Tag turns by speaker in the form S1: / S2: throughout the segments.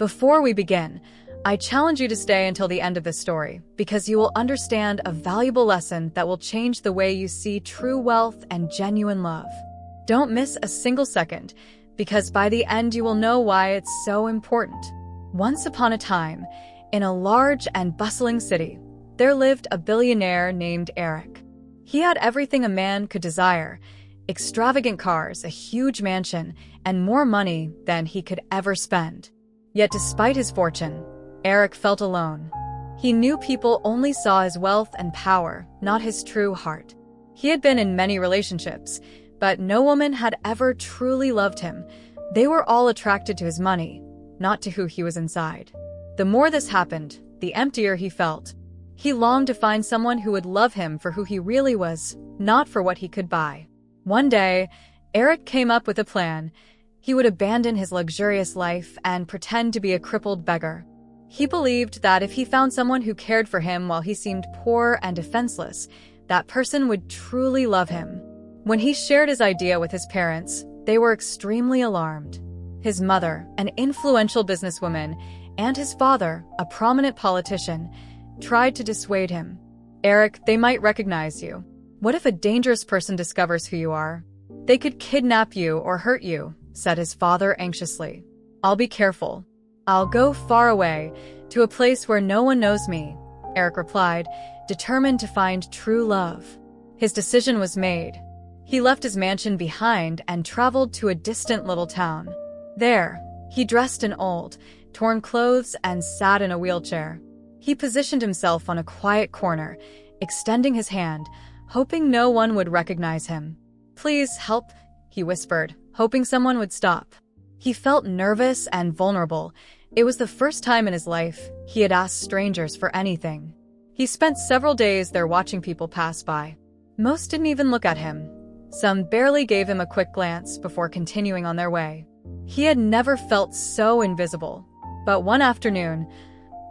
S1: Before we begin, I challenge you to stay until the end of this story, because you will understand a valuable lesson that will change the way you see true wealth and genuine love. Don't miss a single second, because by the end you will know why it's so important. Once upon a time, in a large and bustling city, there lived a billionaire named Eric. He had everything a man could desire: extravagant cars, a huge mansion, and more money than he could ever spend. Yet despite his fortune, Eric felt alone. He knew people only saw his wealth and power, not his true heart. He had been in many relationships, but no woman had ever truly loved him. They were all attracted to his money, not to who he was inside. The more this happened, the emptier he felt. He longed to find someone who would love him for who he really was, not for what he could buy. One day, Eric came up with a plan. He would abandon his luxurious life and pretend to be a crippled beggar. He believed that if he found someone who cared for him while he seemed poor and defenseless, that person would truly love him. When he shared his idea with his parents, they were extremely alarmed. His mother, an influential businesswoman, and his father, a prominent politician, tried to dissuade him. "Eric, they might recognize you. What if a dangerous person discovers who you are? They could kidnap you or hurt you," said his father anxiously. "I'll be careful. I'll go far away, to a place where no one knows me," Eric replied, determined to find true love. His decision was made. He left his mansion behind and traveled to a distant little town. There, he dressed in old, torn clothes and sat in a wheelchair. He positioned himself on a quiet corner, extending his hand, hoping no one would recognize him. "Please help," he whispered, hoping someone would stop. He felt nervous and vulnerable. It was the first time in his life he had asked strangers for anything. He spent several days there watching people pass by. Most didn't even look at him. Some barely gave him a quick glance before continuing on their way. He had never felt so invisible. But one afternoon,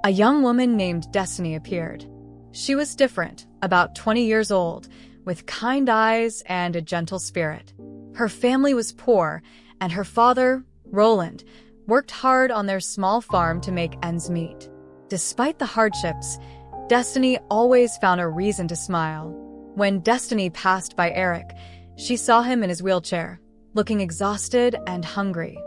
S1: a young woman named Destiny appeared. She was different, about 20 years old, with kind eyes and a gentle spirit. Her family was poor, and her father, Roland, worked hard on their small farm to make ends meet. Despite the hardships, Destiny always found a reason to smile. When Destiny passed by Eric, she saw him in his wheelchair, looking exhausted and hungry.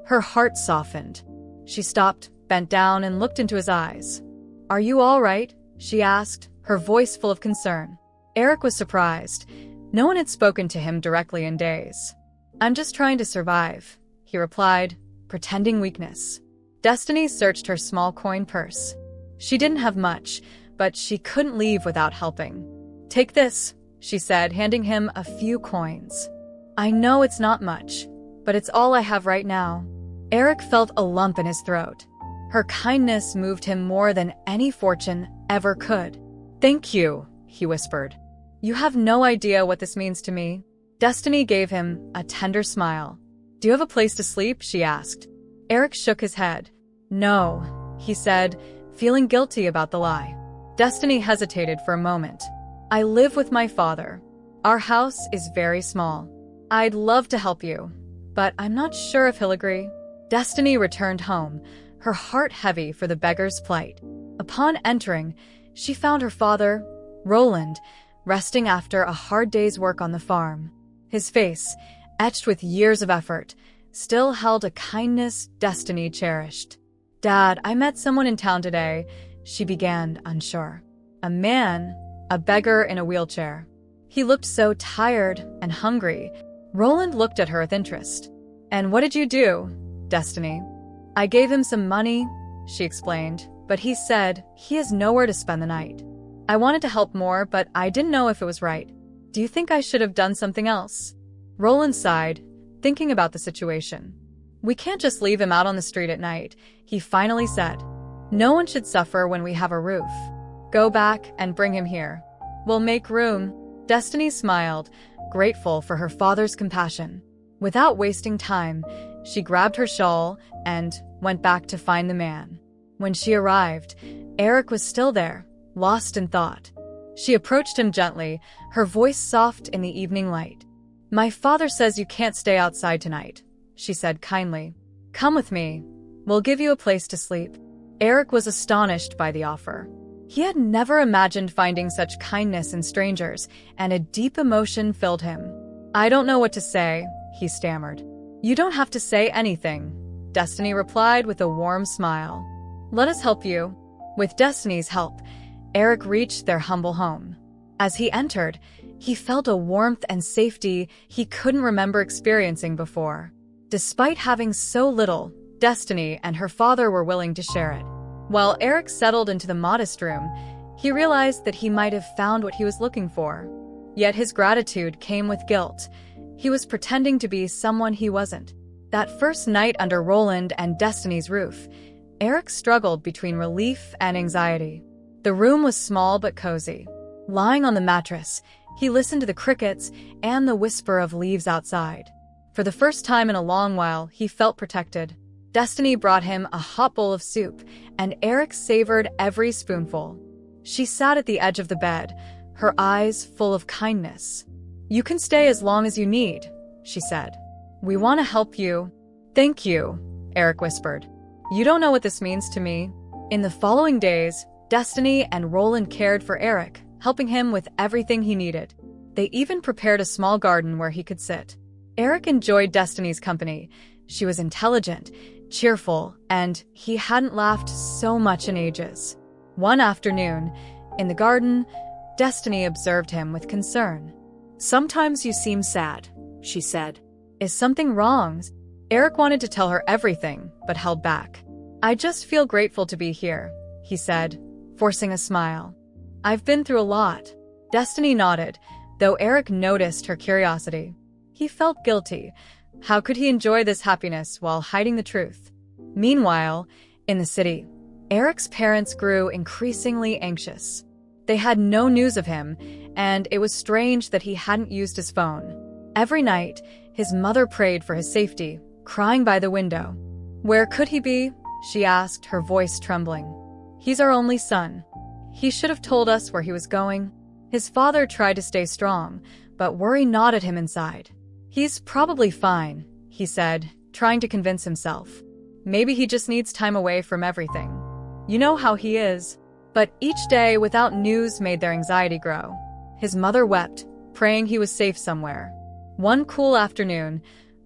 S1: Her heart softened. She stopped, bent down, and looked into his eyes. "Are you all right?" she asked, her voice full of concern. Eric was surprised. No one had spoken to him directly in days. "I'm just trying to survive," he replied, pretending weakness. Destiny searched her small coin purse. She didn't have much, but she couldn't leave without helping. "Take this," she said, handing him a few coins. "I know it's not much, but it's all I have right now." Eric felt a lump in his throat. Her kindness moved him more than any fortune ever could. "Thank you," he whispered. "You have no idea what this means to me." Destiny gave him a tender smile. "Do you have a place to sleep?" she asked. Eric shook his head. "No," he said, feeling guilty about the lie. Destiny hesitated for a moment. "I live with my father. Our house is very small. I'd love to help you, but I'm not sure if he'll agree." Destiny returned home, her heart heavy for the beggar's plight. Upon entering, she found her father, Roland, resting after a hard day's work on the farm. His face, etched with years of effort, still held a kindness Destiny cherished. "Dad, I met someone in town today," she began, unsure. "A man, a beggar in a wheelchair. He looked so tired and hungry." Roland looked at her with interest. "And what did you do, Destiny?" "I gave him some money," she explained, "but he said he has nowhere to spend the night. I wanted to help more, but I didn't know if it was right. Do you think I should have done something else?" Roland sighed, thinking about the situation. "We can't just leave him out on the street at night," he finally said. "No one should suffer when we have a roof. Go back and bring him here. We'll make room." Destiny smiled, grateful for her father's compassion. Without wasting time, she grabbed her shawl and went back to find the man. When she arrived, Eric was still there, lost in thought. She approached him gently, her voice soft in the evening light. "My father says you can't stay outside tonight," she said kindly. "Come with me. We'll give you a place to sleep." Eric was astonished by the offer. He had never imagined finding such kindness in strangers, and a deep emotion filled him. "I don't know what to say," he stammered. "You don't have to say anything," Destiny replied with a warm smile. "Let us help you." With Destiny's help, Eric reached their humble home. As he entered, he felt a warmth and safety he couldn't remember experiencing before. Despite having so little, Destiny and her father were willing to share it. While Eric settled into the modest room, he realized that he might have found what he was looking for. Yet his gratitude came with guilt. He was pretending to be someone he wasn't. That first night under Roland and Destiny's roof, Eric struggled between relief and anxiety. The room was small but cozy. Lying on the mattress, he listened to the crickets and the whisper of leaves outside. For the first time in a long while, he felt protected. Destiny brought him a hot bowl of soup, and Eric savored every spoonful. She sat at the edge of the bed, her eyes full of kindness. "You can stay as long as you need," she said. "We want to help you." "Thank you," Eric whispered. "You don't know what this means to me." In the following days, Destiny and Roland cared for Eric, helping him with everything he needed. They even prepared a small garden where he could sit. Eric enjoyed Destiny's company. She was intelligent, cheerful, and he hadn't laughed so much in ages. One afternoon, in the garden, Destiny observed him with concern. "Sometimes you seem sad," she said. "Is something wrong?" Eric wanted to tell her everything, but held back. "I just feel grateful to be here," he said, forcing a smile. "I've been through a lot." Destiny nodded, though Eric noticed her curiosity. He felt guilty. How could he enjoy this happiness while hiding the truth? Meanwhile, in the city, Eric's parents grew increasingly anxious. They had no news of him, and it was strange that he hadn't used his phone. Every night, his mother prayed for his safety, crying by the window. "Where could he be?" she asked, her voice trembling. "He's our only son. He should have told us where he was going." His father tried to stay strong, but worry gnawed at him inside. "He's probably fine," he said, trying to convince himself. "Maybe he just needs time away from everything. You know how he is." But each day without news made their anxiety grow. His mother wept, praying he was safe somewhere. One cool afternoon,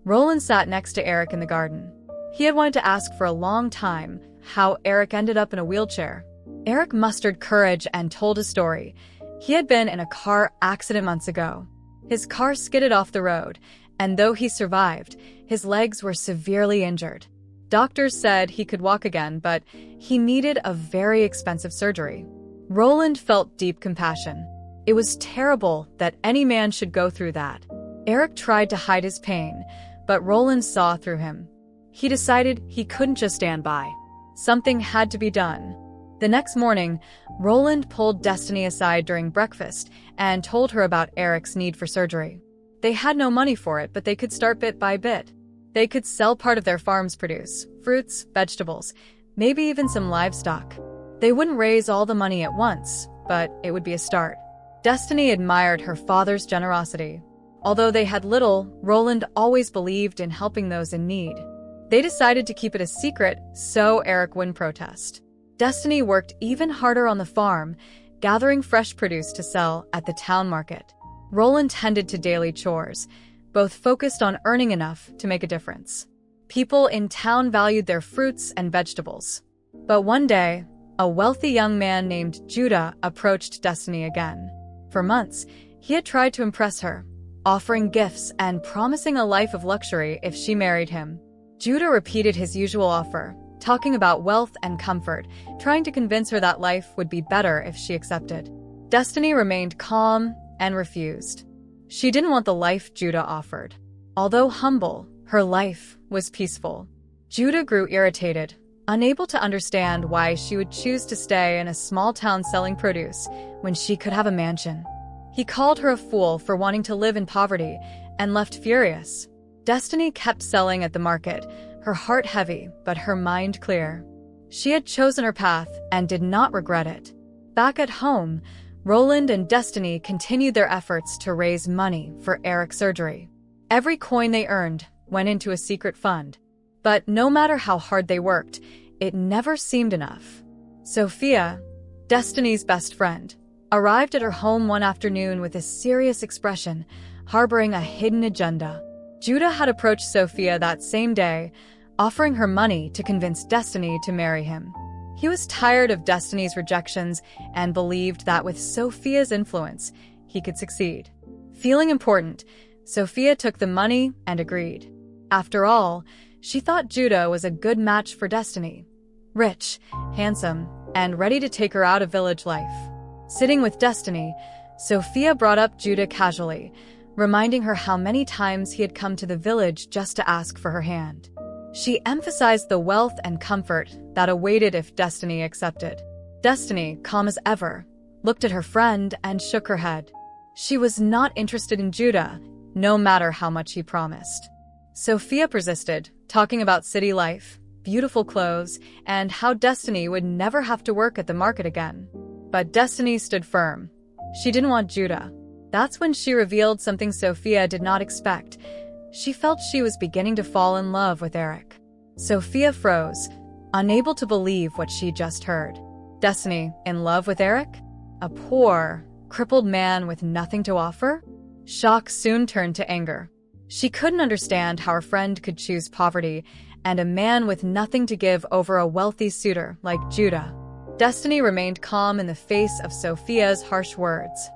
S1: Roland sat next to Eric in the garden. He had wanted to ask for a long time how Eric ended up in a wheelchair. Eric mustered courage and told his story. He had been in a car accident months ago. His car skidded off the road, and though he survived, his legs were severely injured. Doctors said he could walk again, but he needed a very expensive surgery. Roland felt deep compassion. It was terrible that any man should go through that. Eric tried to hide his pain, but Roland saw through him. He decided he couldn't just stand by. Something had to be done. The next morning, Roland pulled Destiny aside during breakfast and told her about Eric's need for surgery. They had no money for it, but they could start bit by bit. They could sell part of their farm's produce, fruits, vegetables, maybe even some livestock. They wouldn't raise all the money at once, but it would be a start. Destiny admired her father's generosity. Although they had little, Roland always believed in helping those in need. They decided to keep it a secret so Eric wouldn't protest. Destiny worked even harder on the farm, gathering fresh produce to sell at the town market. Roland tended to daily chores, both focused on earning enough to make a difference. People in town valued their fruits and vegetables. But one day, a wealthy young man named Judah approached Destiny again. For months, he had tried to impress her, offering gifts and promising a life of luxury if she married him. Judah repeated his usual offer, talking about wealth and comfort, trying to convince her that life would be better if she accepted. Destiny remained calm and refused. She didn't want the life Judah offered. Although humble, her life was peaceful. Judah grew irritated, unable to understand why she would choose to stay in a small town selling produce when she could have a mansion. He called her a fool for wanting to live in poverty and left furious. Destiny kept selling at the market, her heart heavy but her mind clear. She had chosen her path and did not regret it. Back at home, Roland and Destiny continued their efforts to raise money for Eric's surgery. Every coin they earned went into a secret fund. But no matter how hard they worked, it never seemed enough. Sophia, Destiny's best friend, arrived at her home one afternoon with a serious expression, harboring a hidden agenda. Judah had approached Sophia that same day, offering her money to convince Destiny to marry him. He was tired of Destiny's rejections and believed that with Sophia's influence, he could succeed. Feeling important, Sophia took the money and agreed. After all, she thought Judah was a good match for Destiny. Rich, handsome, and ready to take her out of village life. Sitting with Destiny, Sophia brought up Judah casually, reminding her how many times he had come to the village just to ask for her hand. She emphasized the wealth and comfort that awaited if Destiny accepted. Destiny, calm as ever, looked at her friend and shook her head. She was not interested in Judah, no matter how much he promised. Sophia persisted, talking about city life, beautiful clothes, and how Destiny would never have to work at the market again. But Destiny stood firm. She didn't want Judah. That's when she revealed something Sophia did not expect. She felt she was beginning to fall in love with Eric. Sophia froze, unable to believe what she just heard. Destiny in love with Eric? A poor, crippled man with nothing to offer? Shock soon turned to anger. She couldn't understand how her friend could choose poverty and a man with nothing to give over a wealthy suitor like Judah. Destiny remained calm in the face of Sophia's harsh words.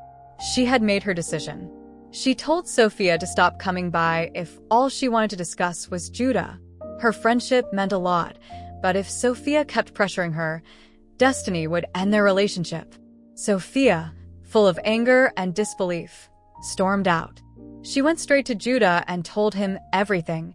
S1: She had made her decision. She told Sophia to stop coming by if all she wanted to discuss was Judah. Her friendship meant a lot, but if Sophia kept pressuring her, Destiny would end their relationship. Sophia, full of anger and disbelief, stormed out. She went straight to Judah and told him everything,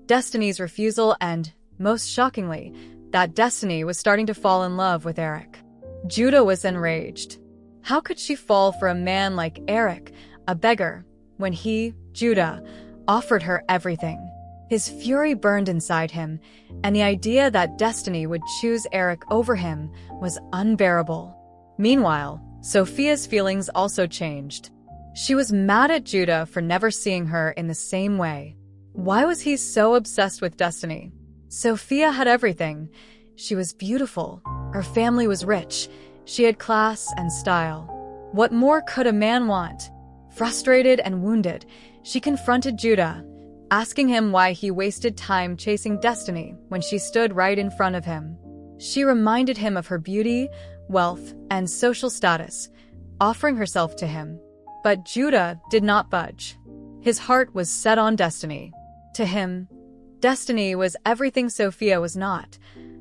S1: Destiny's refusal and, most shockingly, that Destiny was starting to fall in love with Eric. Judah was enraged. How could she fall for a man like Eric, a beggar, when he, Judah, offered her everything? His fury burned inside him, and the idea that Destiny would choose Eric over him was unbearable. Meanwhile, Sophia's feelings also changed. She was mad at Judah for never seeing her in the same way. Why was he so obsessed with Destiny? Sophia had everything. She was beautiful. Her family was rich. She had class and style. What more could a man want? Frustrated and wounded, she confronted Judah, asking him why he wasted time chasing Destiny when she stood right in front of him. She reminded him of her beauty, wealth, and social status, offering herself to him. But Judah did not budge. His heart was set on Destiny. To him, Destiny was everything Sophia was not: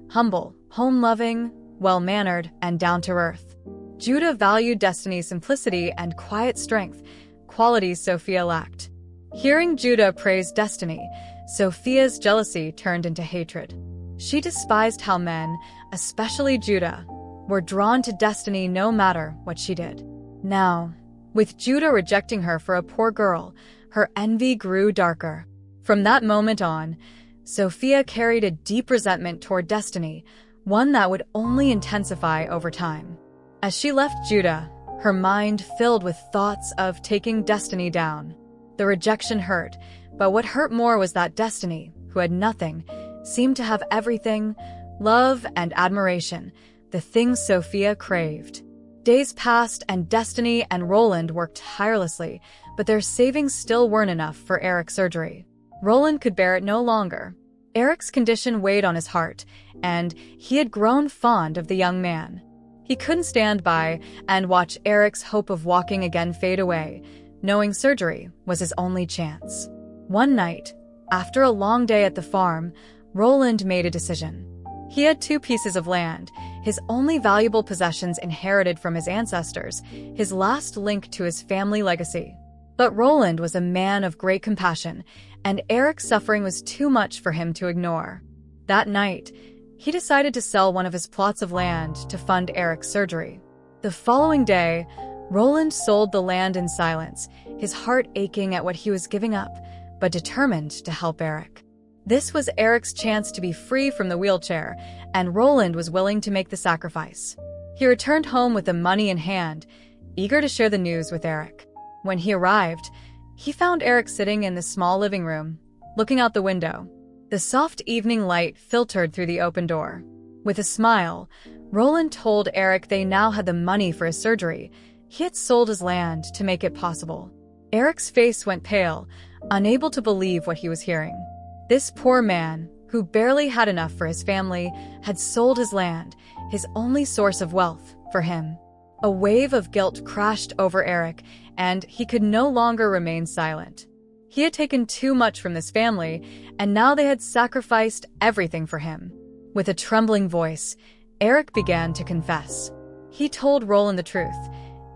S1: humble, home-loving, well-mannered, and down-to-earth. Judah valued Destiny's simplicity and quiet strength, qualities Sophia lacked. Hearing Judah praise Destiny, Sophia's jealousy turned into hatred. She despised how men, especially Judah, were drawn to Destiny no matter what she did. Now, with Judah rejecting her for a poor girl, her envy grew darker. From that moment on, Sophia carried a deep resentment toward Destiny, one that would only intensify over time. As she left Judah, her mind filled with thoughts of taking Destiny down. The rejection hurt, but what hurt more was that Destiny, who had nothing, seemed to have everything: love and admiration, the things Sophia craved. Days passed and Destiny and Roland worked tirelessly, but their savings still weren't enough for Eric's surgery. Roland could bear it no longer. Eric's condition weighed on his heart, and he had grown fond of the young man. He couldn't stand by and watch Eric's hope of walking again fade away, knowing surgery was his only chance. One night, after a long day at the farm, Roland made a decision. He had 2 pieces of land, his only valuable possessions inherited from his ancestors, his last link to his family legacy. But Roland was a man of great compassion, and Eric's suffering was too much for him to ignore. That night, he decided to sell one of his plots of land to fund Eric's surgery. The following day, Roland sold the land in silence, his heart aching at what he was giving up, but determined to help Eric. This was Eric's chance to be free from the wheelchair, and Roland was willing to make the sacrifice. He returned home with the money in hand, eager to share the news with Eric. When he arrived, he found Eric sitting in the small living room, looking out the window. The The soft evening light filtered through the open door. With a smile, Roland told Eric they now had the money for his surgery. He had sold his land to make it possible. Eric's face went pale, unable to believe what he was hearing. This poor man, who barely had enough for his family, had sold his land, his only source of wealth, for him. A wave of guilt crashed over Eric, and he could no longer remain silent. He had taken too much from this family, and now they had sacrificed everything for him. With a trembling voice, Eric began to confess. He told Roland the truth.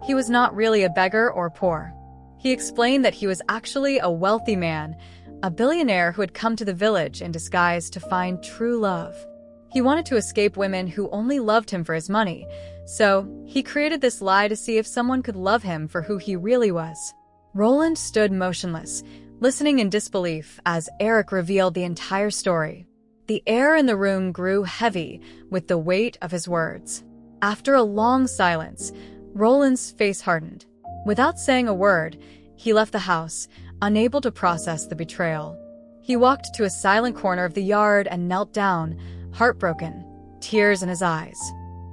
S1: He was not really a beggar or poor. He explained that he was actually a wealthy man, a billionaire who had come to the village in disguise to find true love. He wanted to escape women who only loved him for his money, so he created this lie to see if someone could love him for who he really was. Roland stood motionless, listening in disbelief as Eric revealed the entire story. The air in the room grew heavy with the weight of his words. After a long silence, Roland's face hardened. Without saying a word, he left the house, unable to process the betrayal. He walked to a silent corner of the yard and knelt down, heartbroken, tears in his eyes.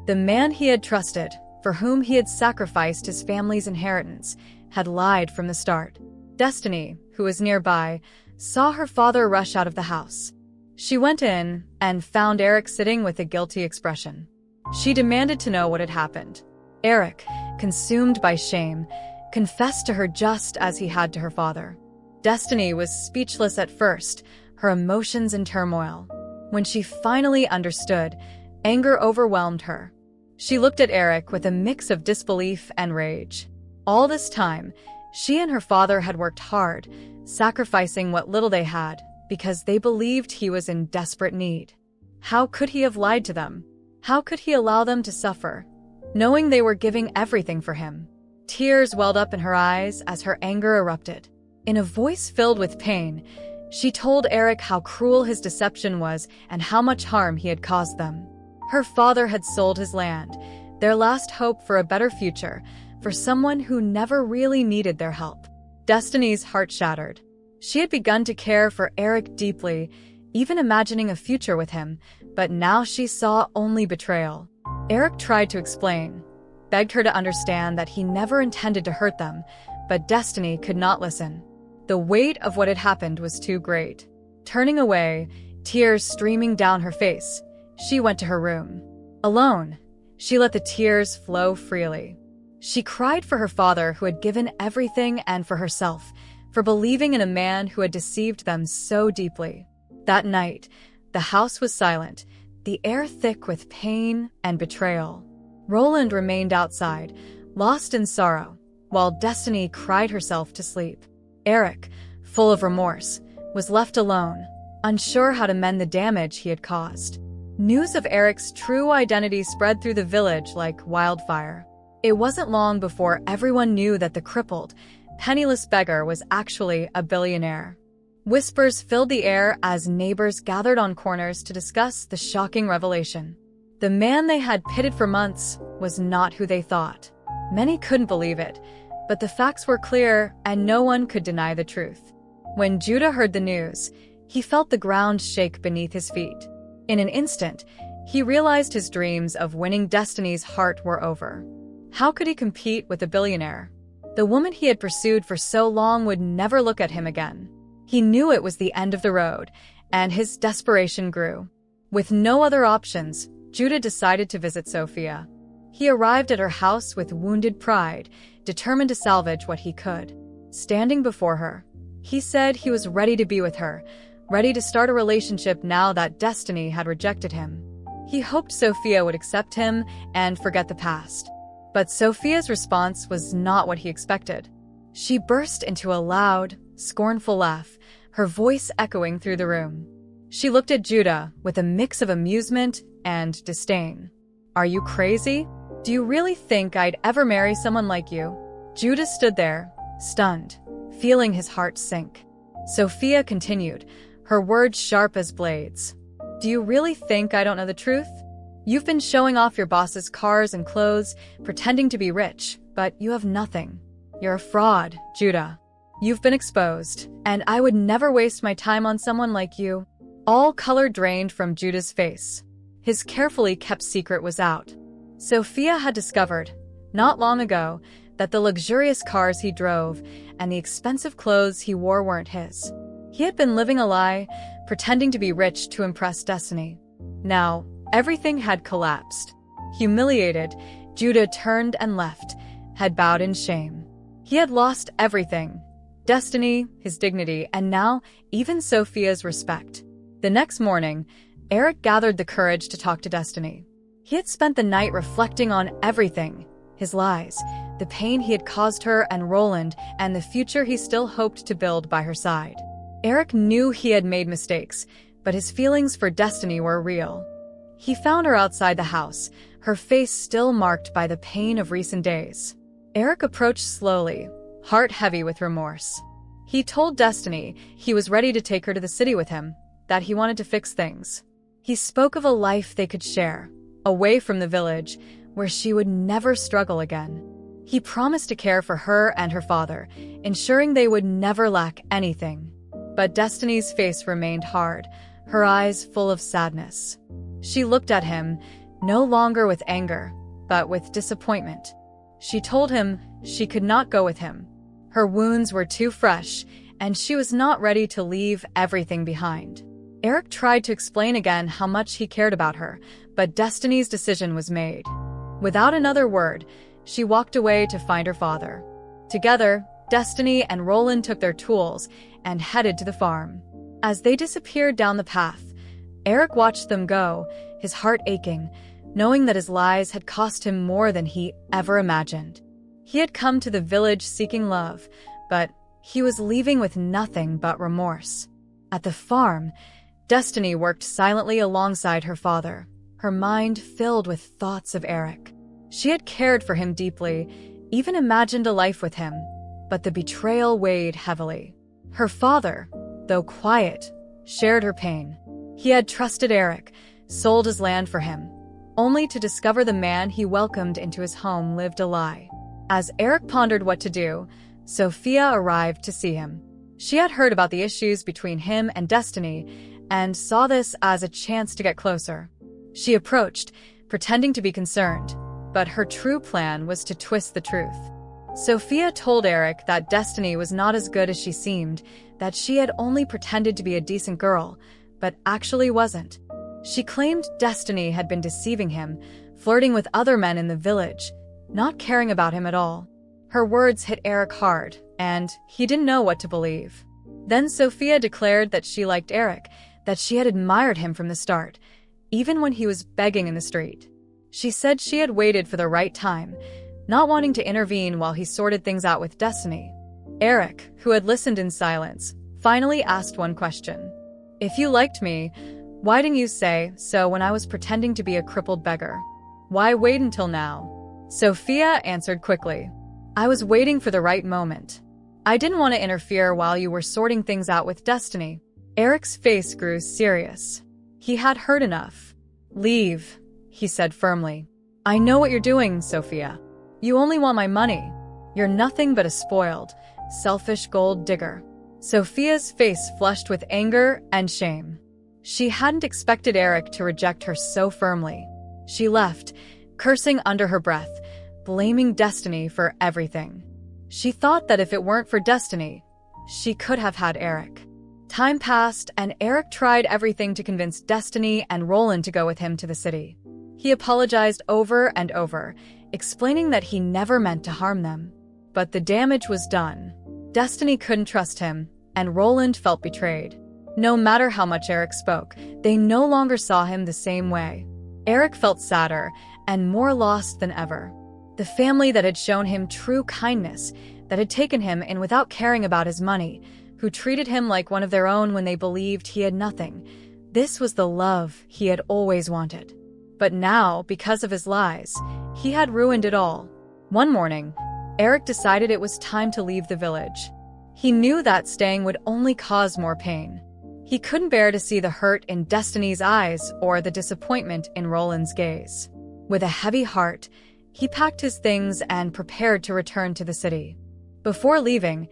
S1: The man he had trusted, for whom he had sacrificed his family's inheritance, had lied from the start. Destiny, who was nearby, saw her father rush out of the house. She went in and found Eric sitting with a guilty expression. She demanded to know what had happened. Eric, consumed by shame, confessed to her just as he had to her father. Destiny was speechless at first, her emotions in turmoil. When she finally understood, anger overwhelmed her. She looked at Eric with a mix of disbelief and rage. All this time, she and her father had worked hard, sacrificing what little they had, because they believed he was in desperate need. How could he have lied to them? How could he allow them to suffer, knowing they were giving everything for him? Tears welled up in her eyes as her anger erupted. In a voice filled with pain, she told Eric how cruel his deception was and how much harm he had caused them. Her father had sold his land, their last hope for a better future, for someone who never really needed their help. Destiny's heart shattered. She had begun to care for Eric deeply, even imagining a future with him, but now she saw only betrayal. Eric tried to explain, begged her to understand that he never intended to hurt them, but Destiny could not listen. The weight of what had happened was too great. Turning away, tears streaming down her face, she went to her room. Alone, she let the tears flow freely. She cried for her father who had given everything and for herself, for believing in a man who had deceived them so deeply. That night, the house was silent, the air thick with pain and betrayal. Roland remained outside, lost in sorrow, while Destiny cried herself to sleep. Eric, full of remorse, was left alone, unsure how to mend the damage he had caused. News of Eric's true identity spread through the village like wildfire. It wasn't long before everyone knew that the crippled, penniless beggar was actually a billionaire. Whispers filled the air as neighbors gathered on corners to discuss the shocking revelation. The man they had pitied for months was not who they thought. Many couldn't believe it, but the facts were clear and no one could deny the truth. When Judah heard the news, he felt the ground shake beneath his feet. In an instant, he realized his dreams of winning Destiny's heart were over. How could he compete with a billionaire? The woman he had pursued for so long would never look at him again. He knew it was the end of the road, and his desperation grew. With no other options, Judah decided to visit Sophia. He arrived at her house with wounded pride, determined to salvage what he could. Standing before her, he said he was ready to be with her, ready to start a relationship now that Destiny had rejected him. He hoped Sophia would accept him and forget the past. But Sophia's response was not what he expected. She burst into a loud, scornful laugh, her voice echoing through the room. She looked at Judah with a mix of amusement and disdain. "Are you crazy? Do you really think I'd ever marry someone like you?" Judah stood there, stunned, feeling his heart sink. Sophia continued, her words sharp as blades. "Do you really think I don't know the truth? You've been showing off your boss's cars and clothes, pretending to be rich, but you have nothing. You're a fraud, Judah. You've been exposed, and I would never waste my time on someone like you." All color drained from Judah's face. His carefully kept secret was out. Sophia had discovered, not long ago, that the luxurious cars he drove and the expensive clothes he wore weren't his. He had been living a lie, pretending to be rich to impress Destiny. Now, everything had collapsed. Humiliated, Judah turned and left, had bowed in shame. He had lost everything: Destiny, his dignity, and now even Sophia's respect. The next morning, Eric gathered the courage to talk to Destiny. He had spent the night reflecting on everything: his lies, the pain he had caused her and Roland, and the future he still hoped to build by her side. Eric knew he had made mistakes, but his feelings for Destiny were real. He found her outside the house, her face still marked by the pain of recent days. Eric approached slowly, heart heavy with remorse. He told Destiny he was ready to take her to the city with him, that he wanted to fix things. He spoke of a life they could share, away from the village, where she would never struggle again. He promised to care for her and her father, ensuring they would never lack anything. But Destiny's face remained hard, her eyes full of sadness. She looked at him, no longer with anger, but with disappointment. She told him she could not go with him. Her wounds were too fresh, and she was not ready to leave everything behind. Eric tried to explain again how much he cared about her, but Destiny's decision was made. Without another word, she walked away to find her father. Together, Destiny and Roland took their tools and headed to the farm. As they disappeared down the path, Eric watched them go, his heart aching, knowing that his lies had cost him more than he ever imagined. He had come to the village seeking love, but he was leaving with nothing but remorse. At the farm, Destiny worked silently alongside her father, her mind filled with thoughts of Eric. She had cared for him deeply, even imagined a life with him, but the betrayal weighed heavily. Her father, though quiet, shared her pain. He had trusted Eric, sold his land for him, only to discover the man he welcomed into his home lived a lie. As Eric pondered what to do, Sophia arrived to see him. She had heard about the issues between him and Destiny and saw this as a chance to get closer. She approached, pretending to be concerned, but her true plan was to twist the truth. Sophia told Eric that Destiny was not as good as she seemed, that she had only pretended to be a decent girl, but actually wasn't. She claimed Destiny had been deceiving him, flirting with other men in the village, not caring about him at all. Her words hit Eric hard, and he didn't know what to believe. Then Sophia declared that she liked Eric, that she had admired him from the start, even when he was begging in the street. She said she had waited for the right time, not wanting to intervene while he sorted things out with Destiny. Eric, who had listened in silence, finally asked one question. "If you liked me, why didn't you say so when I was pretending to be a crippled beggar? Why wait until now?" Sophia answered quickly. "I was waiting for the right moment. I didn't want to interfere while you were sorting things out with Destiny." Eric's face grew serious. He had heard enough. "Leave," he said firmly. "I know what you're doing, Sophia. You only want my money. You're nothing but a spoiled, selfish gold digger." Sophia's face flushed with anger and shame. She hadn't expected Eric to reject her so firmly. She left, cursing under her breath, blaming Destiny for everything. She thought that if it weren't for Destiny, she could have had Eric. Time passed, and Eric tried everything to convince Destiny and Roland to go with him to the city. He apologized over and over, explaining that he never meant to harm them. But the damage was done. Destiny couldn't trust him, and Roland felt betrayed. No matter how much Eric spoke, they no longer saw him the same way. Eric felt sadder and more lost than ever. The family that had shown him true kindness, that had taken him in without caring about his money, who treated him like one of their own when they believed he had nothing. This was the love he had always wanted. But now, because of his lies, he had ruined it all. One morning, Eric decided it was time to leave the village. He knew that staying would only cause more pain. He couldn't bear to see the hurt in Destiny's eyes or the disappointment in Roland's gaze. With a heavy heart, he packed his things and prepared to return to the city. Before leaving,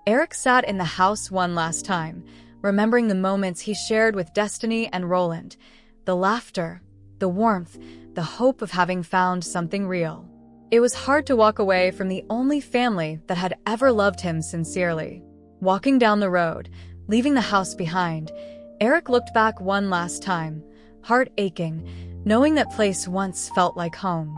S1: Eric sat in the house one last time, remembering the moments he shared with Destiny and Roland, the laughter, the warmth, the hope of having found something real. It was hard to walk away from the only family that had ever loved him sincerely. Walking down the road, leaving the house behind, Eric looked back one last time, heart aching, knowing that place once felt like home.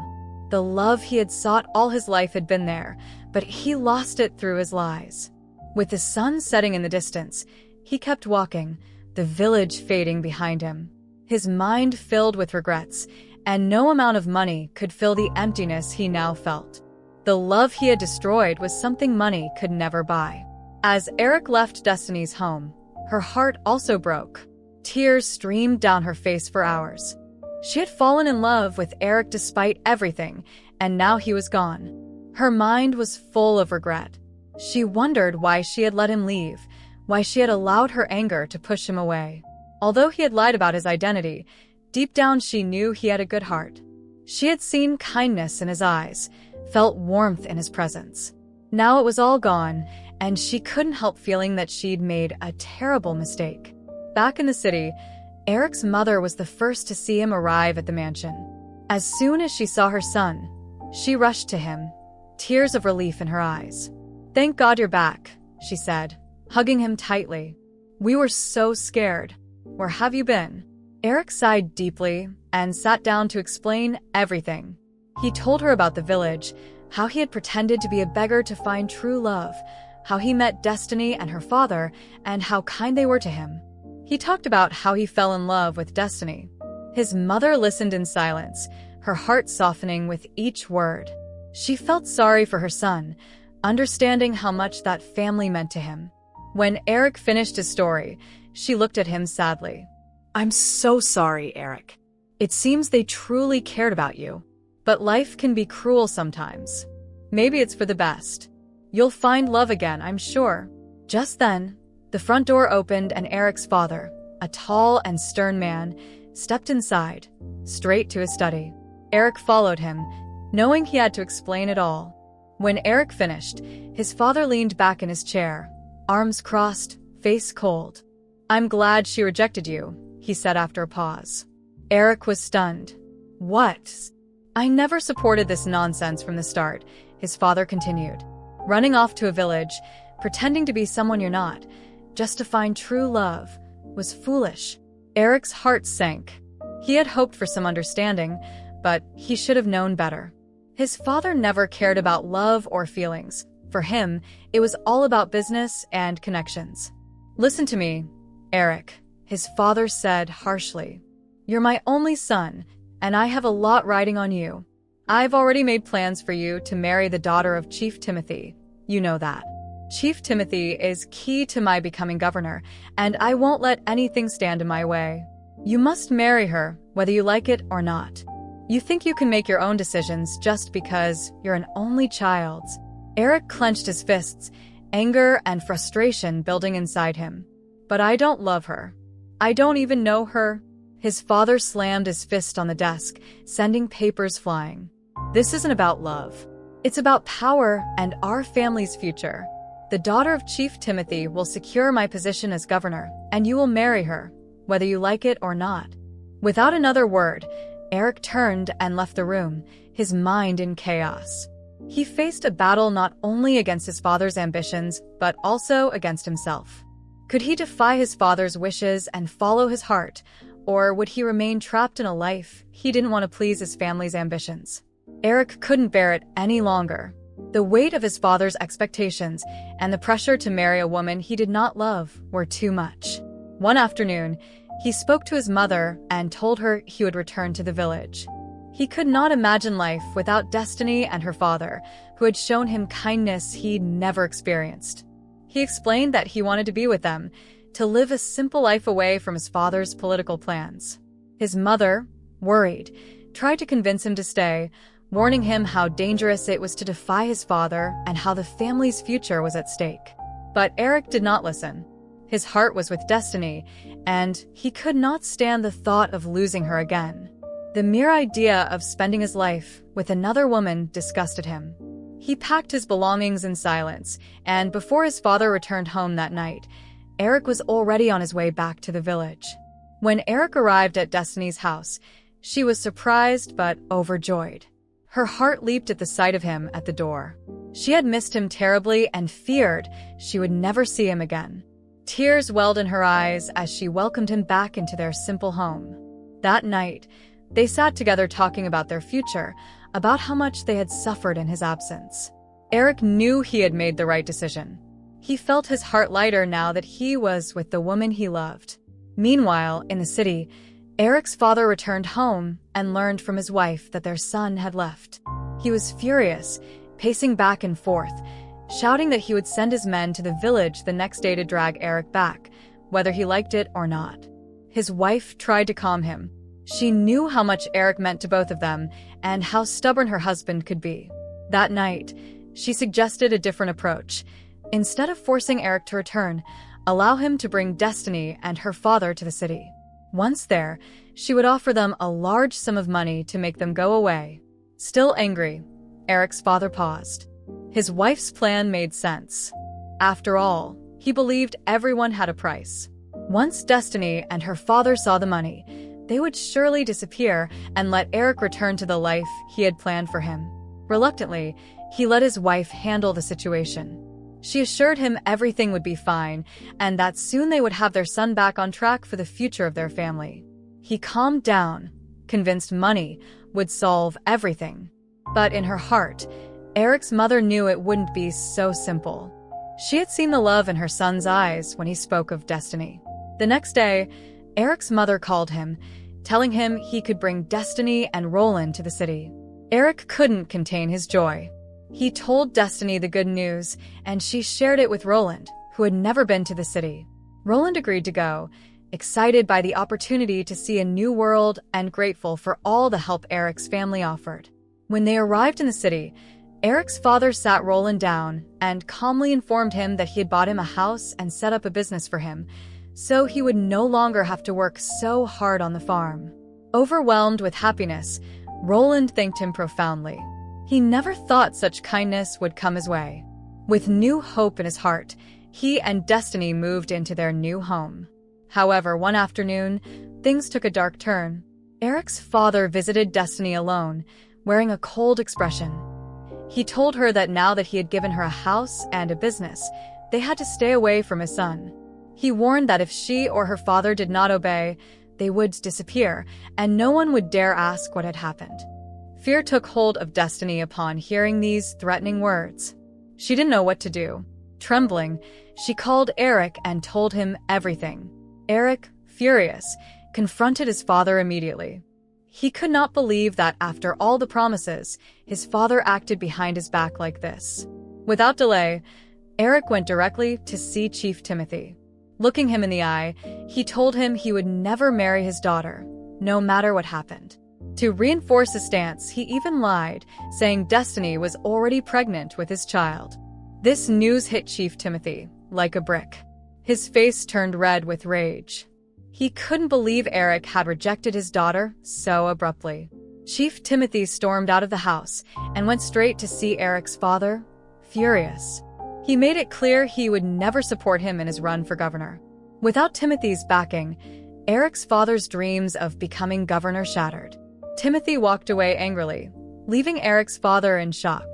S1: The love he had sought all his life had been there, but he lost it through his lies. With the sun setting in the distance, he kept walking, the village fading behind him. His mind filled with regrets, and no amount of money could fill the emptiness he now felt. The love he had destroyed was something money could never buy. As Eric left Destiny's home, her heart also broke. Tears streamed down her face for hours. She had fallen in love with Eric despite everything, and now he was gone. Her mind was full of regret. She wondered why she had let him leave, why she had allowed her anger to push him away. Although he had lied about his identity, deep down she knew he had a good heart. She had seen kindness in his eyes, felt warmth in his presence. Now it was all gone, and she couldn't help feeling that she'd made a terrible mistake. Back in the city, Eric's mother was the first to see him arrive at the mansion. As soon as she saw her son, she rushed to him, tears of relief in her eyes. "Thank God you're back," she said, hugging him tightly. "We were so scared. Where have you been?" Eric sighed deeply and sat down to explain everything. He told her about the village, how he had pretended to be a beggar to find true love, how he met Destiny and her father, and how kind they were to him. He talked about how he fell in love with Destiny. His mother listened in silence, her heart softening with each word. She felt sorry for her son, understanding how much that family meant to him. When Eric finished his story, she looked at him sadly. "I'm so sorry, Eric. It seems they truly cared about you. But life can be cruel sometimes. Maybe it's for the best. You'll find love again, I'm sure." Just then, the front door opened and Eric's father, a tall and stern man, stepped inside, straight to his study. Eric followed him, knowing he had to explain it all. When Eric finished, his father leaned back in his chair, arms crossed, face cold. "I'm glad she rejected you," he said after a pause. Eric was stunned. "What? I never supported this nonsense from the start," his father continued. "Running off to a village, pretending to be someone you're not, just to find true love, was foolish." Eric's heart sank. He had hoped for some understanding, but he should have known better. His father never cared about love or feelings. For him, it was all about business and connections. "Listen to me, Eric," his father said harshly. "You're my only son, and I have a lot riding on you. I've already made plans for you to marry the daughter of Chief Timothy. You know that. Chief Timothy is key to my becoming governor, and I won't let anything stand in my way. You must marry her, whether you like it or not. You think you can make your own decisions just because you're an only child." Eric clenched his fists, anger and frustration building inside him. "But I don't love her. I don't even know her." His father slammed his fist on the desk, sending papers flying. "This isn't about love. It's about power and our family's future. The daughter of Chief Timothy will secure my position as governor, and you will marry her, whether you like it or not." Without another word, Eric turned and left the room, his mind in chaos. He faced a battle not only against his father's ambitions, but also against himself. Could he defy his father's wishes and follow his heart, or would he remain trapped in a life he didn't want to please his family's ambitions? Eric couldn't bear it any longer. The weight of his father's expectations and the pressure to marry a woman he did not love were too much. One afternoon, he spoke to his mother and told her he would return to the village. He could not imagine life without Destiny and her father, who had shown him kindness he'd never experienced. He explained that he wanted to be with them, to live a simple life away from his father's political plans. His mother, worried, tried to convince him to stay, warning him how dangerous it was to defy his father and how the family's future was at stake. But Eric did not listen. His heart was with Destiny, and he could not stand the thought of losing her again. The mere idea of spending his life with another woman disgusted him. He packed his belongings in silence, and before his father returned home that night, Eric was already on his way back to the village. When Eric arrived at Destiny's house, she was surprised but overjoyed. Her heart leaped at the sight of him at the door. She had missed him terribly and feared she would never see him again. Tears welled in her eyes as she welcomed him back into their simple home. That night, they sat together talking about their future, about how much they had suffered in his absence. Eric knew he had made the right decision. He felt his heart lighter now that he was with the woman he loved. Meanwhile, in the city, Eric's father returned home and learned from his wife that their son had left. He was furious, pacing back and forth, shouting that he would send his men to the village the next day to drag Eric back, whether he liked it or not. His wife tried to calm him. She knew how much Eric meant to both of them and how stubborn her husband could be. That night, she suggested a different approach. Instead of forcing Eric to return, allow him to bring Destiny and her father to the city. Once there, she would offer them a large sum of money to make them go away. Still angry, Eric's father paused. His wife's plan made sense. After all, he believed everyone had a price. Once Destiny and her father saw the money, they would surely disappear and let Eric return to the life he had planned for him. Reluctantly, he let his wife handle the situation. She assured him everything would be fine and that soon they would have their son back on track for the future of their family. He calmed down, convinced money would solve everything. But in her heart, Eric's mother knew it wouldn't be so simple. She had seen the love in her son's eyes when he spoke of Destiny. The next day, Eric's mother called him, telling him he could bring Destiny and Roland to the city. Eric couldn't contain his joy. He told Destiny the good news, and she shared it with Roland, who had never been to the city. Roland agreed to go, excited by the opportunity to see a new world and grateful for all the help Eric's family offered. When they arrived in the city, Eric's father sat Roland down and calmly informed him that he had bought him a house and set up a business for him, so he would no longer have to work so hard on the farm. Overwhelmed with happiness, Roland thanked him profoundly. He never thought such kindness would come his way. With new hope in his heart, he and Destiny moved into their new home. However, one afternoon, things took a dark turn. Eric's father visited Destiny alone, wearing a cold expression. He told her that now that he had given her a house and a business, they had to stay away from his son. He warned that if she or her father did not obey, they would disappear, and no one would dare ask what had happened. Fear took hold of Destiny upon hearing these threatening words. She didn't know what to do. Trembling, she called Eric and told him everything. Eric, furious, confronted his father immediately. He could not believe that after all the promises, his father acted behind his back like this. Without delay, Eric went directly to see Chief Timothy. Looking him in the eye, he told him he would never marry his daughter, no matter what happened. To reinforce his stance, he even lied, saying Destiny was already pregnant with his child. This news hit Chief Timothy like a brick. His face turned red with rage. He couldn't believe Eric had rejected his daughter so abruptly. Chief Timothy stormed out of the house and went straight to see Eric's father, furious. He made it clear he would never support him in his run for governor. Without Timothy's backing, Eric's father's dreams of becoming governor shattered. Timothy walked away angrily, leaving Eric's father in shock.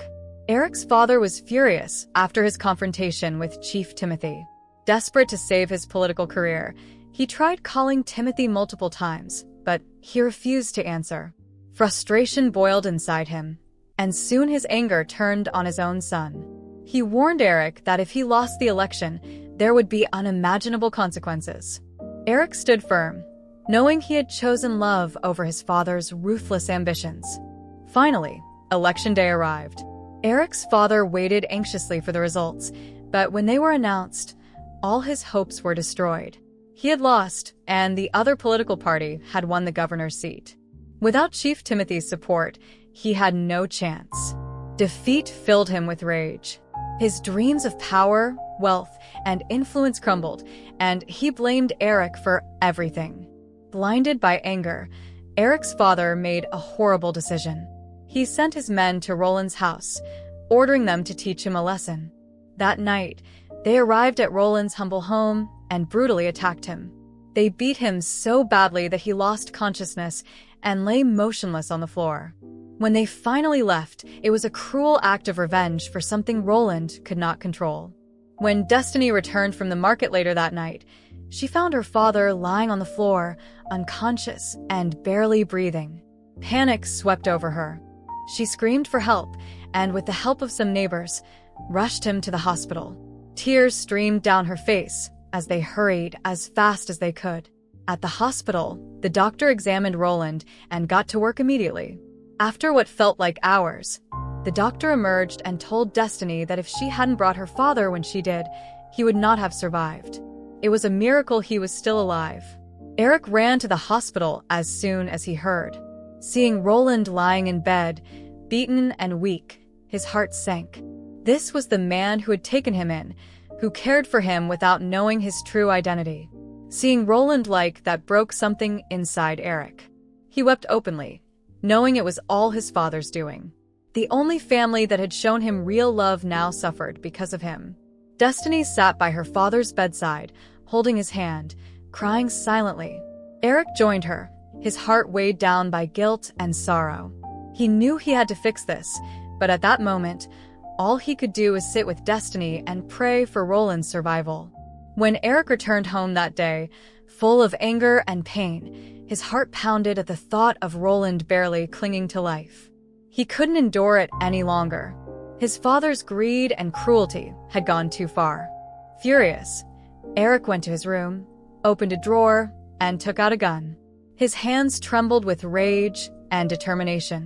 S1: Eric's father was furious after his confrontation with Chief Timothy. Desperate to save his political career, he tried calling Timothy multiple times, but he refused to answer. Frustration boiled inside him, and soon his anger turned on his own son. He warned Eric that if he lost the election, there would be unimaginable consequences. Eric stood firm, knowing he had chosen love over his father's ruthless ambitions. Finally, election day arrived. Eric's father waited anxiously for the results, but when they were announced, all his hopes were destroyed. He had lost, and the other political party had won the governor's seat. Without Chief Timothy's support, he had no chance. Defeat filled him with rage. His dreams of power, wealth, and influence crumbled, and he blamed Eric for everything. Blinded by anger, Eric's father made a horrible decision. He sent his men to Roland's house, ordering them to teach him a lesson. That night, they arrived at Roland's humble home, and brutally attacked him. They beat him so badly that he lost consciousness and lay motionless on the floor. When they finally left, it was a cruel act of revenge for something Roland could not control. When Destiny returned from the market later that night, she found her father lying on the floor, unconscious and barely breathing. Panic swept over her. She screamed for help and, with the help of some neighbors, rushed him to the hospital. Tears streamed down her face as they hurried as fast as they could. At the hospital, the doctor examined Roland and got to work immediately. After what felt like hours, the doctor emerged and told Destiny that if she hadn't brought her father when she did, he would not have survived. It was a miracle he was still alive. Eric ran to the hospital as soon as he heard. Seeing Roland lying in bed, beaten and weak, his heart sank. This was the man who had taken him in, who cared for him without knowing his true identity. Seeing Roland like that broke something inside Eric. He wept openly, knowing it was all his father's doing. The only family that had shown him real love now suffered because of him. Destiny sat by her father's bedside, holding his hand, crying silently. Eric joined her, his heart weighed down by guilt and sorrow. He knew he had to fix this, but at that moment, all he could do was sit with Destiny and pray for Roland's survival. When Eric returned home that day, full of anger and pain, his heart pounded at the thought of Roland barely clinging to life. He couldn't endure it any longer. His father's greed and cruelty had gone too far. Furious, Eric went to his room, opened a drawer, and took out a gun. His hands trembled with rage and determination.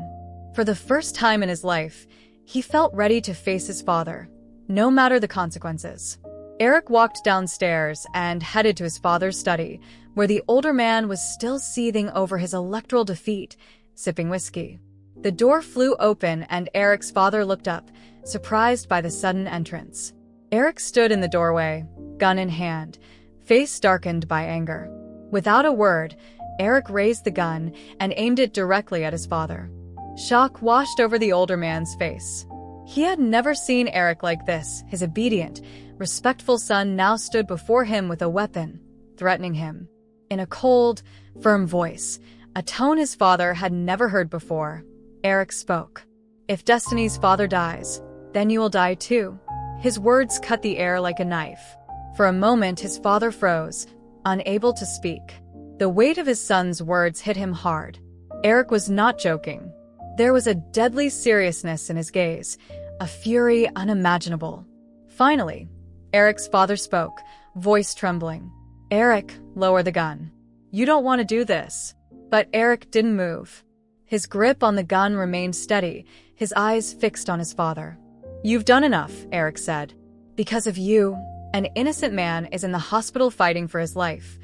S1: For the first time in his life, he felt ready to face his father, no matter the consequences. Eric walked downstairs and headed to his father's study, where the older man was still seething over his electoral defeat, sipping whiskey. The door flew open and Eric's father looked up, surprised by the sudden entrance. Eric stood in the doorway, gun in hand, face darkened by anger. Without a word, Eric raised the gun and aimed it directly at his father. Shock washed over the older man's face. He had never seen Eric like this. His obedient, respectful son now stood before him with a weapon, threatening him. In a cold, firm voice, a tone his father had never heard before, Eric spoke. "If Destiny's father dies, then you will die too." His words cut the air like a knife. For a moment, his father froze, unable to speak. The weight of his son's words hit him hard. Eric was not joking. There was a deadly seriousness in his gaze, a fury unimaginable. Finally, Eric's father spoke, voice trembling. "Eric, lower the gun. You don't want to do this." But Eric didn't move. His grip on the gun remained steady, his eyes fixed on his father. "You've done enough," Eric said. "Because of you, an innocent man is in the hospital fighting for his life,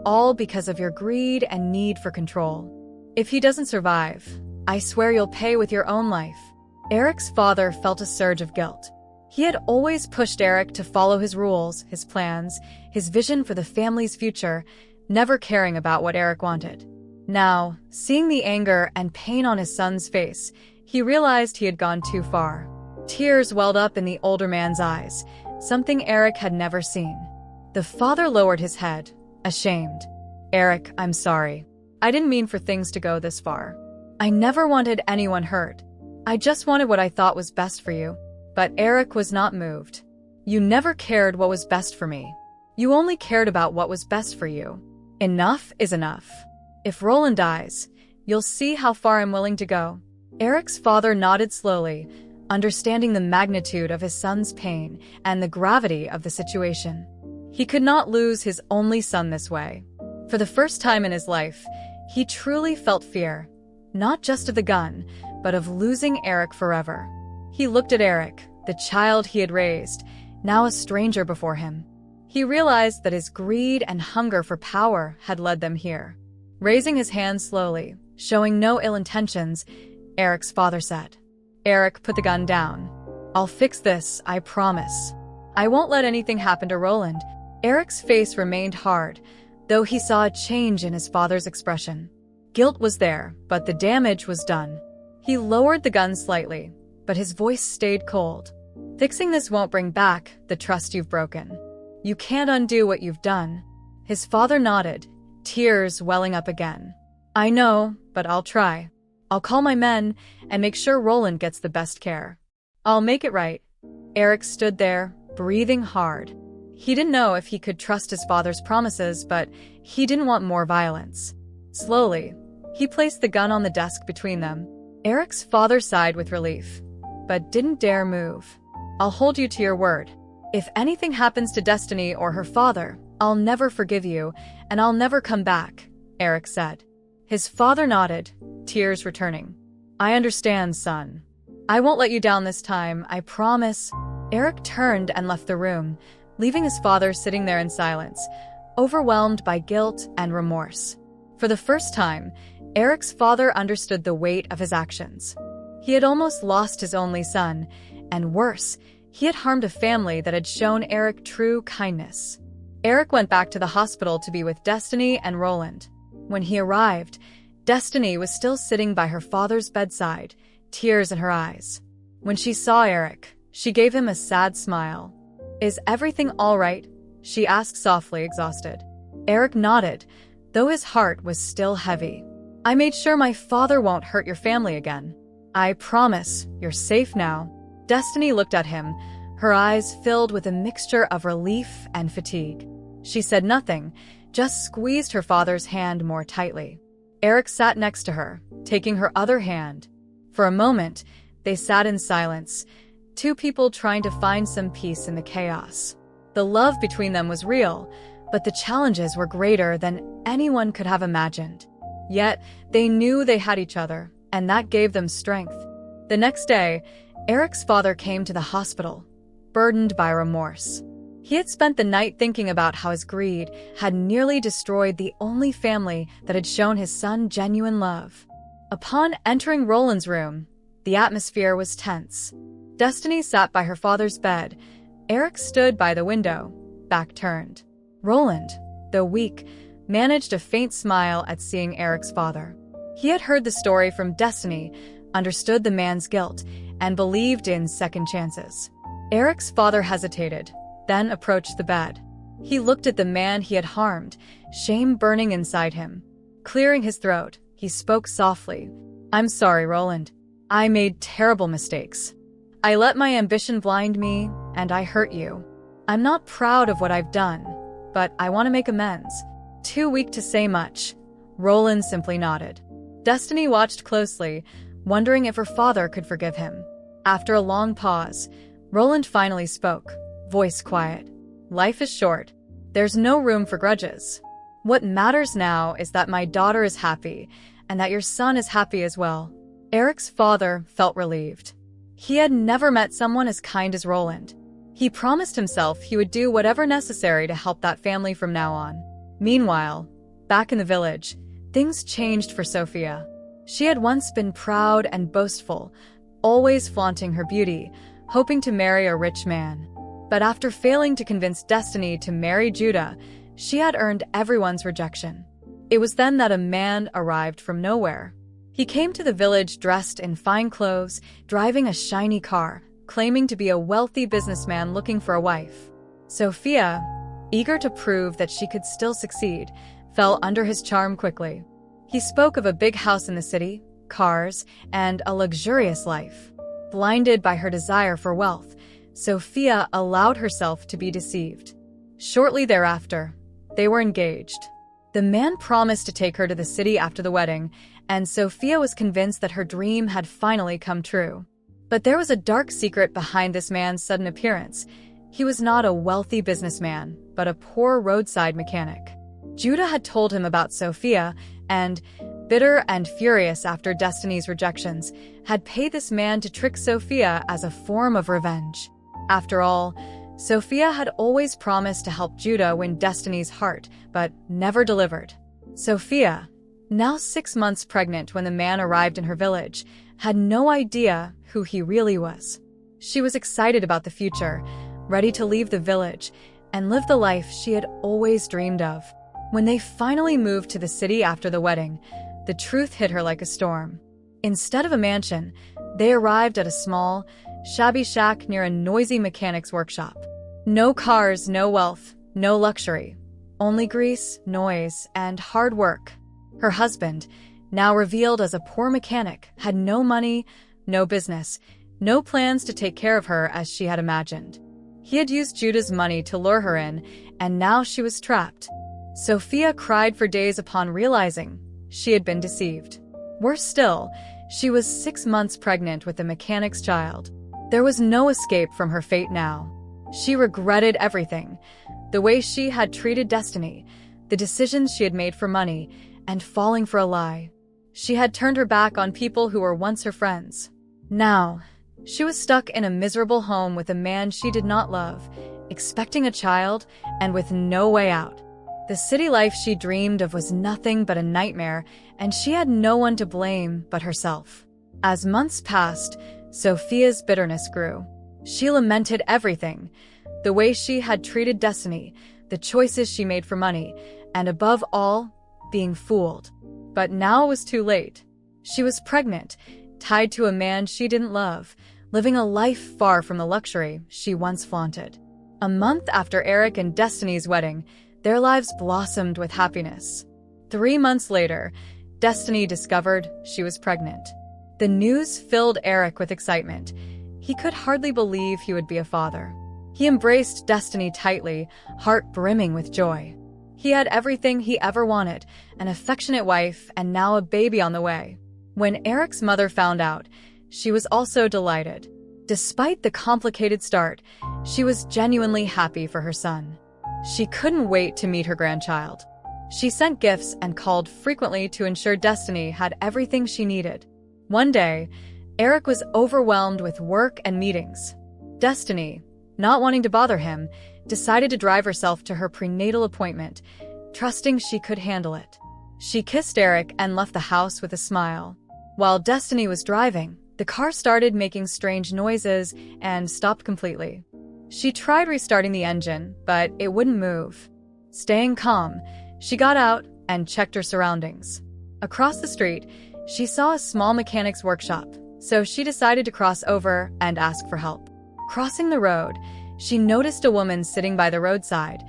S1: all because of your greed and need for control. If he doesn't survive, I swear you'll pay with your own life." Eric's father felt a surge of guilt. He had always pushed Eric to follow his rules, his plans, his vision for the family's future, never caring about what Eric wanted. Now, seeing the anger and pain on his son's face, he realized he had gone too far. Tears welled up in the older man's eyes, something Eric had never seen. The father lowered his head, ashamed. "Eric, I'm sorry. I didn't mean for things to go this far. I never wanted anyone hurt. I just wanted what I thought was best for you." But Eric was not moved. "You never cared what was best for me. You only cared about what was best for you. Enough is enough. If Roland dies, you'll see how far I'm willing to go." Eric's father nodded slowly, understanding the magnitude of his son's pain and the gravity of the situation. He could not lose his only son this way. For the first time in his life, he truly felt fear, not just of the gun, but of losing Eric forever. He looked at Eric, the child he had raised, now a stranger before him. He realized that his greed and hunger for power had led them here. Raising his hand slowly, showing no ill intentions, Eric's father said. Eric put the gun down. "I'll fix this, I promise. I won't let anything happen to Roland." Eric's face remained hard, though he saw a change in his father's expression. Guilt was there, but the damage was done. He lowered the gun slightly, but his voice stayed cold. "Fixing this won't bring back the trust you've broken. You can't undo what you've done. His father nodded, tears welling up again. I know, but I'll try. I'll call my men and make sure Roland gets the best care. I'll make it right. Eric stood there, breathing hard. He didn't know if he could trust his father's promises, but he didn't want more violence. Slowly, he placed the gun on the desk between them. Eric's father sighed with relief, but didn't dare move. I'll hold you to your word. If anything happens to Destiny or her father, I'll never forgive you, and I'll never come back, Eric said. His father nodded, tears returning. I understand, son. I won't let you down this time, I promise. Eric turned and left the room, leaving his father sitting there in silence, overwhelmed by guilt and remorse. For the first time, Eric's father understood the weight of his actions. He had almost lost his only son, and worse, he had harmed a family that had shown Eric true kindness. Eric went back to the hospital to be with Destiny and Roland. When he arrived, Destiny was still sitting by her father's bedside, tears in her eyes. When she saw Eric, she gave him a sad smile. Is everything all right? She asked softly, exhausted. Eric nodded, though his heart was still heavy. I made sure my father won't hurt your family again. I promise you're safe now. Destiny looked at him, her eyes filled with a mixture of relief and fatigue. She said nothing, just squeezed her father's hand more tightly. Eric sat next to her, taking her other hand. For a moment, they sat in silence, two people trying to find some peace in the chaos. The love between them was real, but the challenges were greater than anyone could have imagined. Yet, they knew they had each other, and that gave them strength. The next day, Eric's father came to the hospital, burdened by remorse. He had spent the night thinking about how his greed had nearly destroyed the only family that had shown his son genuine love. Upon entering Roland's room, the atmosphere was tense. Destiny sat by her father's bed. Eric stood by the window, back turned. Roland, though weak, managed a faint smile at seeing Eric's father. He had heard the story from Destiny, understood the man's guilt, and believed in second chances. Eric's father hesitated, then approached the bed. He looked at the man he had harmed, shame burning inside him. Clearing his throat, he spoke softly. I'm sorry, Roland. I made terrible mistakes. I let my ambition blind me, and I hurt you. I'm not proud of what I've done, but I want to make amends. Too weak to say much. Roland simply nodded. Destiny watched closely, wondering if her father could forgive him. After a long pause, Roland finally spoke, voice quiet. Life is short. There's no room for grudges. What matters now is that my daughter is happy, and that your son is happy as well. Eric's father felt relieved. He had never met someone as kind as Roland. He promised himself he would do whatever necessary to help that family from now on. Meanwhile, back in the village, things changed for Sophia. She had once been proud and boastful, always flaunting her beauty, hoping to marry a rich man. But after failing to convince Destiny to marry Judah, she had earned everyone's rejection. It was then that a man arrived from nowhere. He came to the village dressed in fine clothes, driving a shiny car, claiming to be a wealthy businessman looking for a wife. Sophia, eager to prove that she could still succeed, fell under his charm quickly. He spoke of a big house in the city, cars, and a luxurious life. Blinded by her desire for wealth, Sophia allowed herself to be deceived. Shortly thereafter, they were engaged. The man promised to take her to the city after the wedding, and Sophia was convinced that her dream had finally come true. But there was a dark secret behind this man's sudden appearance. He was not a wealthy businessman, but a poor roadside mechanic. Judah had told him about Sophia, and, bitter and furious after Destiny's rejections, had paid this man to trick Sophia as a form of revenge. After all, Sophia had always promised to help Judah win Destiny's heart, but never delivered. Sophia, now 6 months pregnant when the man arrived in her village, had no idea who he really was. She was excited about the future, ready to leave the village and live the life she had always dreamed of. When they finally moved to the city after the wedding, the truth hit her like a storm. Instead of a mansion, they arrived at a small, shabby shack near a noisy mechanic's workshop. No cars, no wealth, no luxury. Only grease, noise, and hard work. Her husband, now revealed as a poor mechanic, had no money, no business, no plans to take care of her as she had imagined. He had used Judah's money to lure her in, and now she was trapped. Sophia cried for days upon realizing she had been deceived. Worse still, she was 6 months pregnant with the mechanic's child. There was no escape from her fate now. She regretted everything, the way she had treated Destiny, the decisions she had made for money, and falling for a lie. She had turned her back on people who were once her friends. Now, she was stuck in a miserable home with a man she did not love, expecting a child, and with no way out. The city life she dreamed of was nothing but a nightmare, and she had no one to blame but herself. As months passed, Sophia's bitterness grew. She lamented everything, the way she had treated Destiny, the choices she made for money, and above all, being fooled. But now it was too late. She was pregnant, tied to a man she didn't love, living a life far from the luxury she once flaunted. A month after Eric and Destiny's wedding, their lives blossomed with happiness. 3 months later, Destiny discovered she was pregnant. The news filled Eric with excitement. He could hardly believe he would be a father. He embraced Destiny tightly, heart brimming with joy. He had everything he ever wanted, an affectionate wife, and now a baby on the way. When Eric's mother found out, she was also delighted. Despite the complicated start, she was genuinely happy for her son. She couldn't wait to meet her grandchild. She sent gifts and called frequently to ensure Destiny had everything she needed. One day, Eric was overwhelmed with work and meetings. Destiny, not wanting to bother him, decided to drive herself to her prenatal appointment, trusting she could handle it. She kissed Eric and left the house with a smile. While Destiny was driving, the car started making strange noises and stopped completely. She tried restarting the engine, but it wouldn't move. Staying calm, she got out and checked her surroundings. Across the street, she saw a small mechanic's workshop, so she decided to cross over and ask for help. Crossing the road, she noticed a woman sitting by the roadside,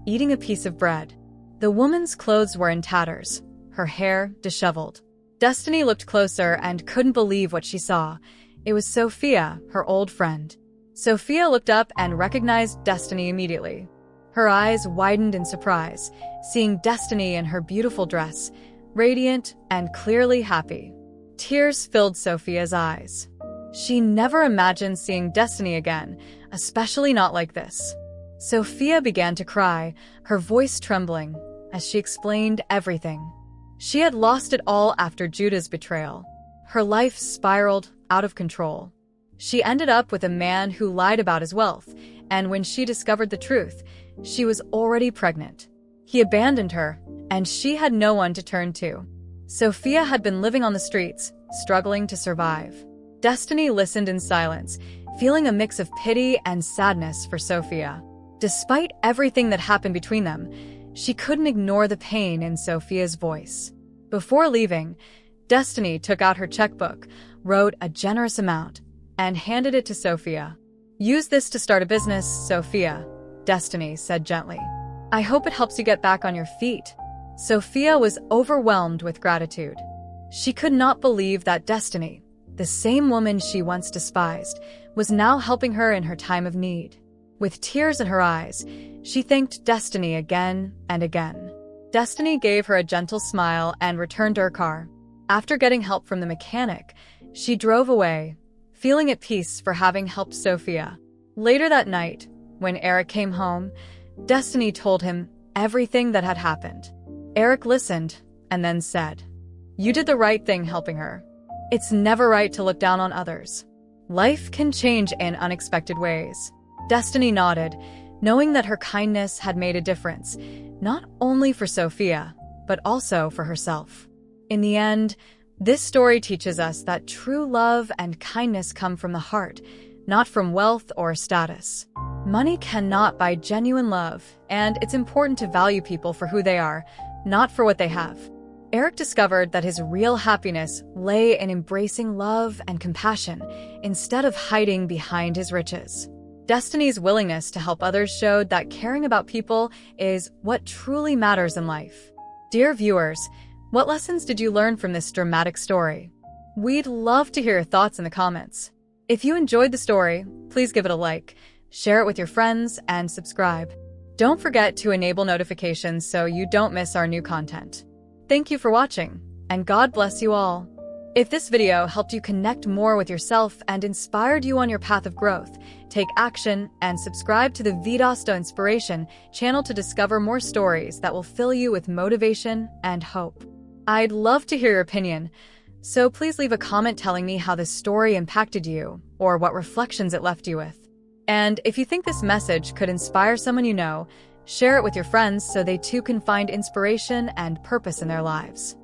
S1: eating a piece of bread. The woman's clothes were in tatters, her hair disheveled. Destiny looked closer and couldn't believe what she saw. It was Sophia, her old friend. Sophia looked up and recognized Destiny immediately. Her eyes widened in surprise, seeing Destiny in her beautiful dress, radiant and clearly happy. Tears filled Sophia's eyes. She never imagined seeing Destiny again, especially not like this. Sophia began to cry, her voice trembling, as she explained everything. She had lost it all after Judah's betrayal. Her life spiraled out of control. She ended up with a man who lied about his wealth, and when she discovered the truth, she was already pregnant. He abandoned her, and she had no one to turn to. Sophia had been living on the streets, struggling to survive. Destiny listened in silence, feeling a mix of pity and sadness for Sophia. Despite everything that happened between them, she couldn't ignore the pain in Sophia's voice. Before leaving, Destiny took out her checkbook, wrote a generous amount, and handed it to Sophia. "Use this to start a business, Sophia," Destiny said gently. "I hope it helps you get back on your feet." Sophia was overwhelmed with gratitude. She could not believe that Destiny, the same woman she once despised, was now helping her in her time of need. With tears in her eyes, she thanked Destiny again and again. Destiny gave her a gentle smile and returned to her car. After getting help from the mechanic, she drove away, feeling at peace for having helped Sophia. Later that night, when Eric came home, Destiny told him everything that had happened. Eric listened and then said, "You did the right thing helping her. It's never right to look down on others. Life can change in unexpected ways." Destiny nodded, knowing that her kindness had made a difference, not only for Sophia, but also for herself. In the end, this story teaches us that true love and kindness come from the heart, not from wealth or status. Money cannot buy genuine love, and it's important to value people for who they are, not for what they have. Eric discovered that his real happiness lay in embracing love and compassion instead of hiding behind his riches. Destiny's willingness to help others showed that caring about people is what truly matters in life. Dear viewers, what lessons did you learn from this dramatic story? We'd love to hear your thoughts in the comments. If you enjoyed the story, please give it a like, share it with your friends, and subscribe. Don't forget to enable notifications so you don't miss our new content. Thank you for watching, and God bless you all. If this video helped you connect more with yourself and inspired you on your path of growth, take action and subscribe to the Vidas do Inspiration channel to discover more stories that will fill you with motivation and hope. I'd love to hear your opinion, so please leave a comment telling me how this story impacted you or what reflections it left you with. And if you think this message could inspire someone you know, share it with your friends so they too can find inspiration and purpose in their lives.